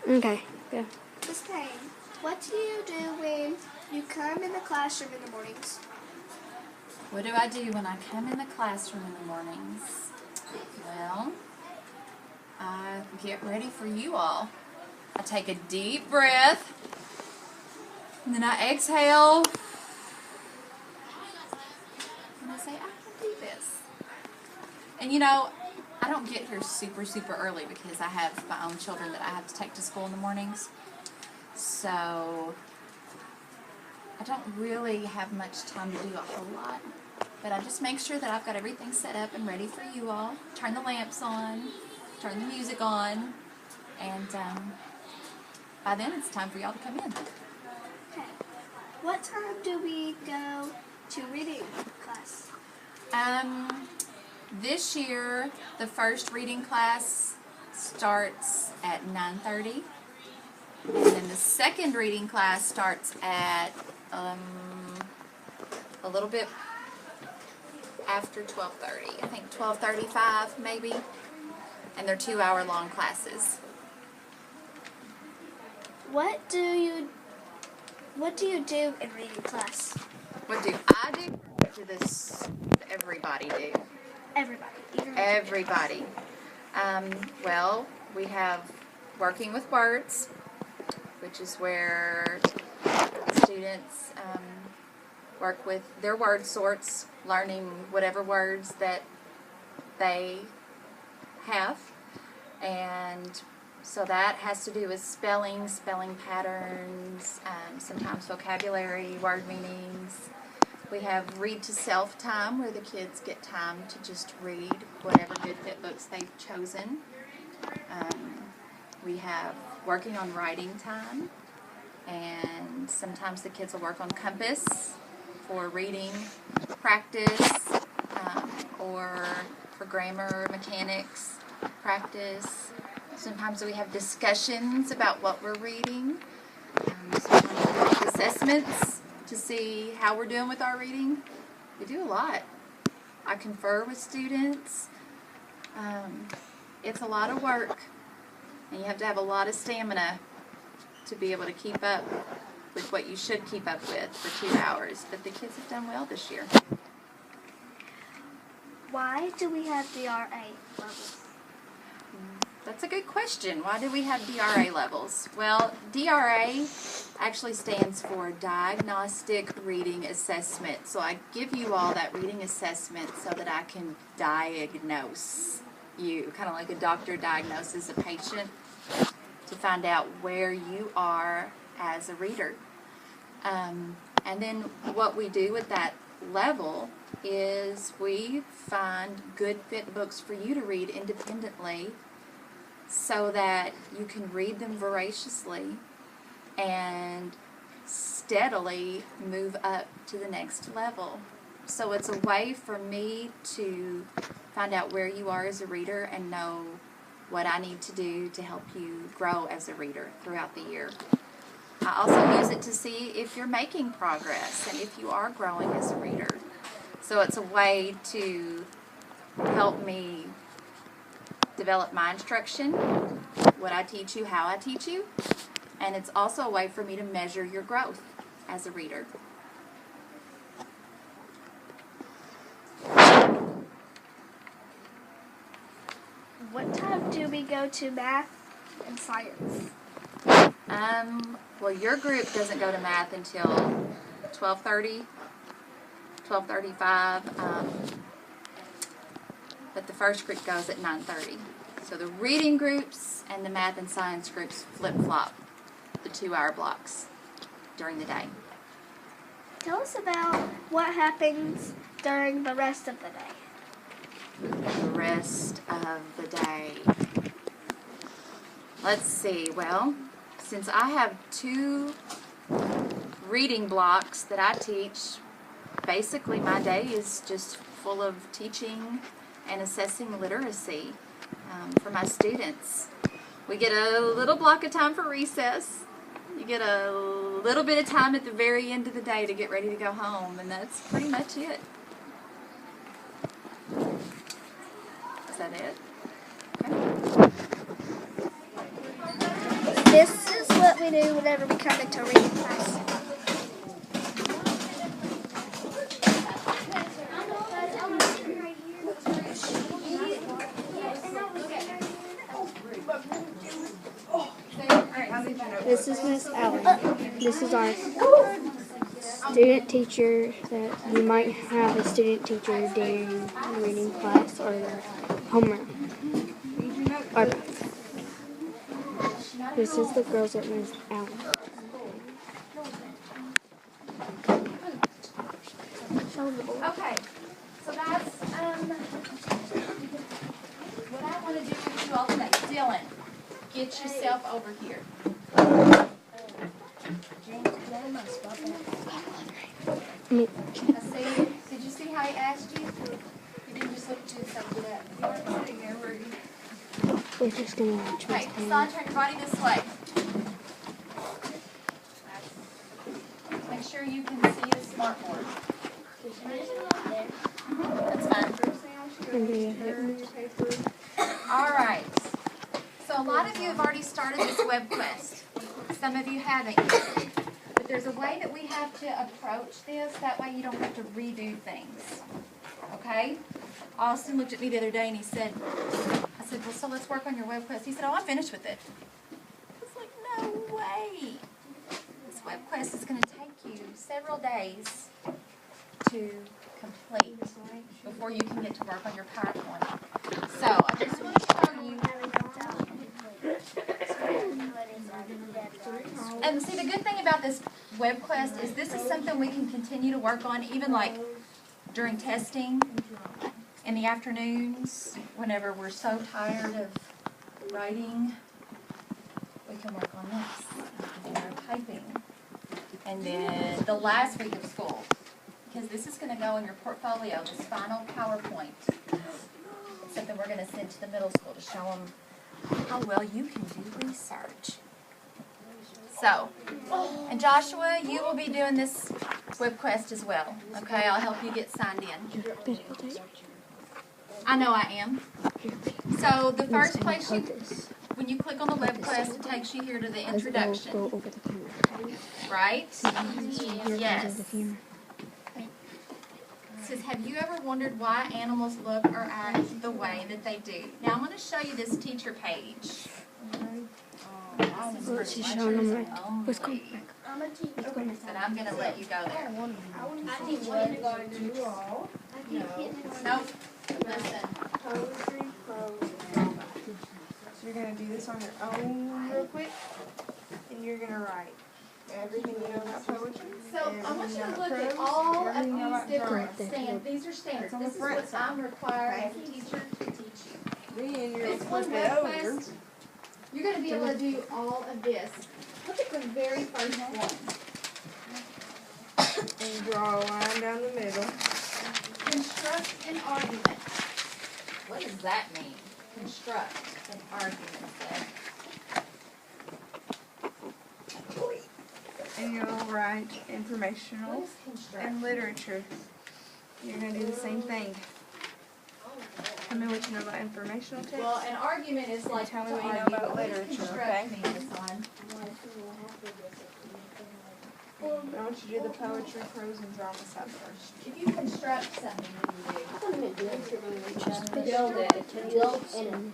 Okay, yeah. Miss Payne, what do you do when you come in the classroom in the mornings? What do I do when I come in the classroom in the mornings? Well, I get ready for you all. I take a deep breath, and then I exhale, and I say, I can do this. And you know, I don't get here super early because I have my own children that I have to take to school in the mornings. So I don't really have much time to do a whole lot. But I just make sure that I've got everything set up and ready for you all. Turn the lamps on, turn the music on, and by then it's time for y'all to come in. Okay. What time do we go to reading class? This year, the first reading class starts at 9:30, and then the second reading class starts at a little bit after 12:30. I think 12:35 maybe, and they're 2-hour-long classes. What do you do in reading class? What do I do? What does everybody do? Everybody. Everybody. Well, we have working with words, which is where students work with their word sorts, learning whatever words that they have. And so that has to do with spelling patterns, sometimes vocabulary, word meanings. We have read to self time, where the kids get time to just read whatever good fit books they've chosen. We have working on writing time, and sometimes the kids will work on compass for reading practice, or for grammar mechanics practice. Sometimes we have discussions about what we're reading. Sometimes we have assessments to see how we're doing with our reading. We do a lot. I confer with students. It's a lot of work, and you have to have a lot of stamina to be able to keep up with what you should keep up with for 2 hours. But the kids have done well this year. Why do we have DRA levels? That's a good question. Why do we have DRA levels? Well, DRA actually stands for Diagnostic Reading Assessment. So I give you all that reading assessment so that I can diagnose you, kind of like a doctor diagnoses a patient, to find out where you are as a reader. And then what we do with that level is we find good fit books for you to read independently, so that you can read them voraciously and steadily move up to the next level. So it's a way for me to find out where you are as a reader and know what I need to do to help you grow as a reader throughout the year. I also use it to see if you're making progress and if you are growing as a reader. So it's a way to help me develop my instruction, what I teach you, how I teach you, and it's also a way for me to measure your growth as a reader. What time do we go to math and science? Well, your group doesn't go to math until 12:30, 12:35, but the first group goes at 9:30. So the reading groups and the math and science groups flip-flop the 2-hour blocks during the day. Tell us about what happens during the rest of the day. The rest of the day. Let's see. Well, since I have 2 reading blocks that I teach, basically my day is just full of teaching and assessing literacy for my students. We get a little block of time for recess. You get a little bit of time at the very end of the day to get ready to go home, and that's pretty much it. Is that it? Okay. This is what we do whenever we come into reading class. This is Miss Allen. This is our student teacher that you might have a student teacher during reading class or homeroom. Or both. This is the girls at Miss Allen. Okay, so that's what I want to do with you all today. Dylan, get yourself over here. I see. Did you see how he asked you? You didn't just look at you and say, get up. You weren't sitting there, were you? We're just going to watch Miss Okay, Payne. Hassan, turn your body this way. Make sure you can see the smartboard. That's fine. All right. So a lot of you have already started this web quest. Some of you haven't yet. But there's a way that we have to approach this. That way you don't have to redo things. Okay? Austin looked at me the other day and he said, I said, well, so let's work on your web quest. He said, oh, I'm finished with it. I was like, no way. This web quest is going to take you several days to complete before you can get to work on your PowerPoint. So I just want to show you. And see, the good thing about this web quest is this is something we can continue to work on even like during testing in the afternoons whenever we're so tired of writing. We can work on this and our typing. And then the last week of school, because this is going to go in your portfolio, this final PowerPoint. It's something we're going to send to the middle school to show them how well you can do research. So, and Joshua, you will be doing this web quest as well. Okay, I'll help you get signed in. I know I am. So the first place when you click on the web quest, it takes you here to the introduction. Go over the camera. Right? Yes. The camera. It says, have you ever wondered why animals look or act the way that they do? Now I'm going to show you this teacher page. Well, she's showing them like, let's go back. And I'm going to let you go there. Nope. Listen. Poetry, prose, drama. So you're going to do this on your own real quick, and you're going to write everything you know about poetry. So I want you to look at all of these different standards. These are standards. This is what I'm required as a teacher to teach you. Then you're This going one to flip web it over. quest, you're going to be able to do all of this. Look at the very first one. And draw a line down the middle. Construct an argument. What does that mean? Construct an argument. And you'll write What informational is construct? and literature. You're going to do the same thing. Tell me what you know about informational text. Well, an argument is like Tell me to what you know argue, about but what does literature, construct okay? mean, Hassan? But I want you to do the poetry, prose, and drama side first. If you construct something, what do you do? Build it. Build and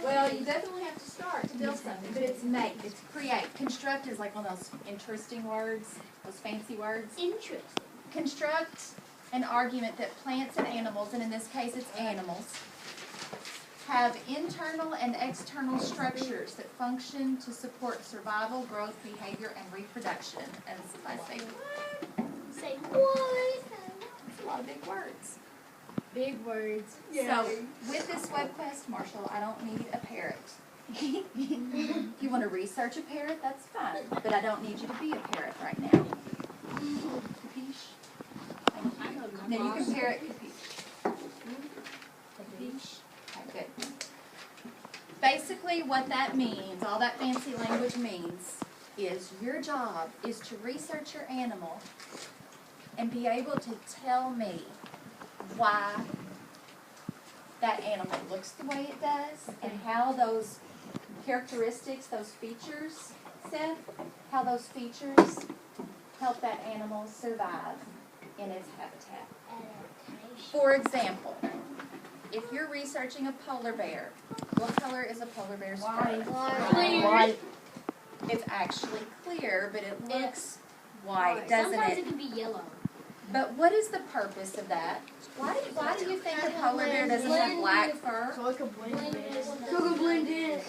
Well, you definitely have to start to build something, but it's make, it's create. Construct is like one of those interesting words, those fancy words. Interesting. Construct an argument that plants and animals, and in this case it's animals, have internal and external structures that function to support survival, growth, behavior, and reproduction. And I say, Say what? it's a lot of big words. big words. So, with this web quest, Marshall, I don't need a parrot. If you want to research a parrot, that's fine. But I don't need you to be a parrot right now. Capiche? Thank you. Now you can parrot capiche. Capiche? Okay, good. Basically, what that means, all that fancy language means, is your job is to research your animal and be able to tell me why that animal looks the way it does and how those characteristics, those features, Seth, how those features help that animal survive in its habitat. For example, if you're researching a polar bear, what color is a polar bear's fur? White. It's actually clear, but it looks white, doesn't Sometimes it? it can be yellow. But what is the purpose of that? Why do you think a polar bear doesn't have black fur? So it can blend in. So it can blend in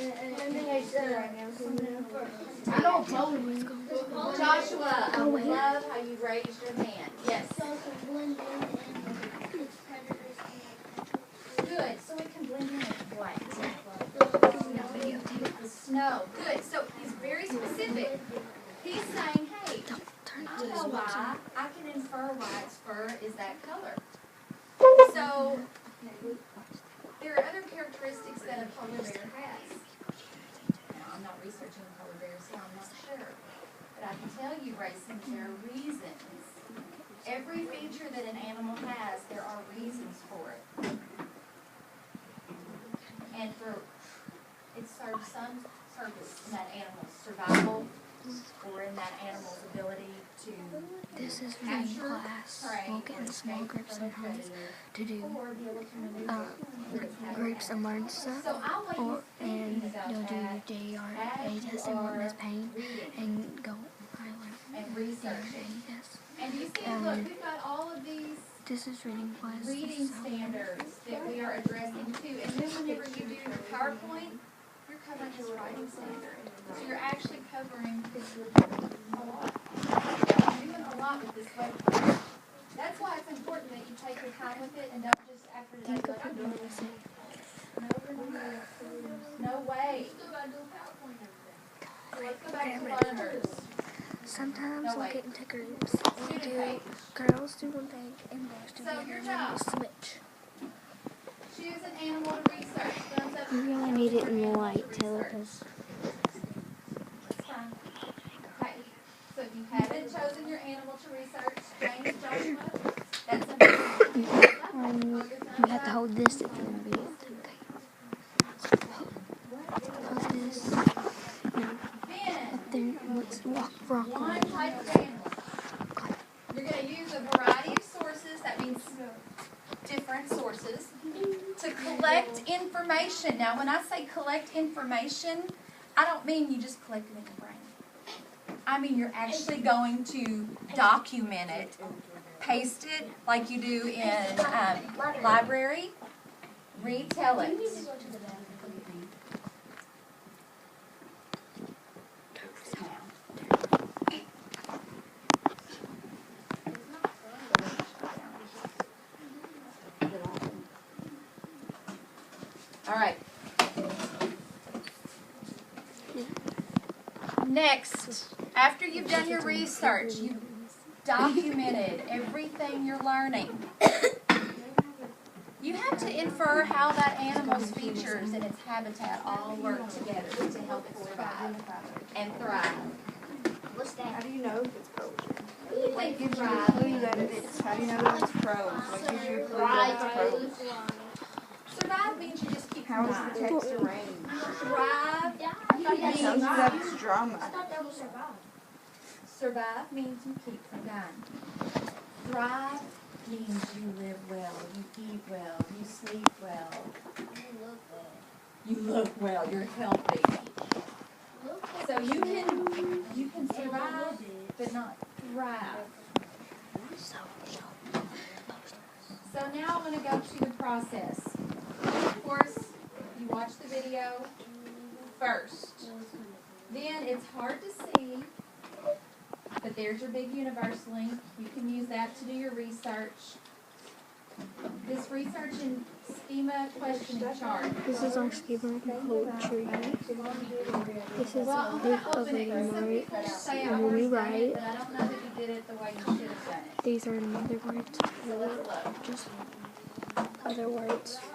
I don't know. Joshua, I love how you raised your hand. Yes. Good. So it can blend in with what? Snow. Good. So he's very specific. He's saying, hey, I know why. I can infer why its fur is that color. So there are other characteristics that a polar bear has. Now, I'm not researching polar bears, so I'm not sure. But I can tell you, Racing, there are reasons. Every feature that an animal has, there are reasons for it. And it serves some purpose in that animal's survival or in that animal's ability to This is reading capture class. prey We'll get or in small escape groups from a sometimes predator, to do or be able to maneuver through its groups habitat. and learn stuff. So I want you And thinking about you'll do your that DRA as you testing with Miss are Payne reading and go pilot and researching. test. And do you see, look, we've got all of these This is reading class. reading standards that we are addressing too. And then whenever you do your PowerPoint, you're covering this writing standard. So you're actually covering a lot. You're doing a lot with this web. That's why it's important that you take your time with it and don't just after today Think go, of I'm it doing when I this. say. No way. So let's go back to learners. Sometimes No, we'll wait. get into groups. We'll do page. girls do one thing and boys do the So other, your and then we'll job. switch. Choose an animal to research. Thumbs up. You really need it in white too, because That's fine. Okay. So if you haven't chosen your animal to research, James, Joshua, that's you have to hold this if you want to be able to. Hold this. Ben, Up there, let's rock on one it. type of animal. You're going to use a variety of sources, that means different sources, to collect information. Now, when I say collect information, I don't mean you just collect it in your brain. I mean you're actually going to document it, paste it like you do in library, retell it. All right. Next, after you've done your research, you've documented everything you're learning. You have to infer how that animal's features and its habitat all work together to help it survive and thrive. What's How that? do you know if it's poetry? Think Gives you a thrive. clue that it's. How do you know that it's prose? What gives you a clue that it's prose? Survive means you just keep How is surviving. the text arranged? Thrive It tells you that it's drama. Survive means you keep from dying. Thrive means you live well, you eat well, you sleep well. You look well, you're healthy. So you can survive but not thrive. So now I want to go to the process. Of course, you watch the video first. Then it's hard to see, but there's your big universe link. You can use that to do your research. This research and schema question chart. This is our schema poetry. This is Well, a I'm big going to open it because some overlay people will say I've and when already we done it, write, but I don't know that you did it the way you should have done it. these are another words, So let's look. just other words.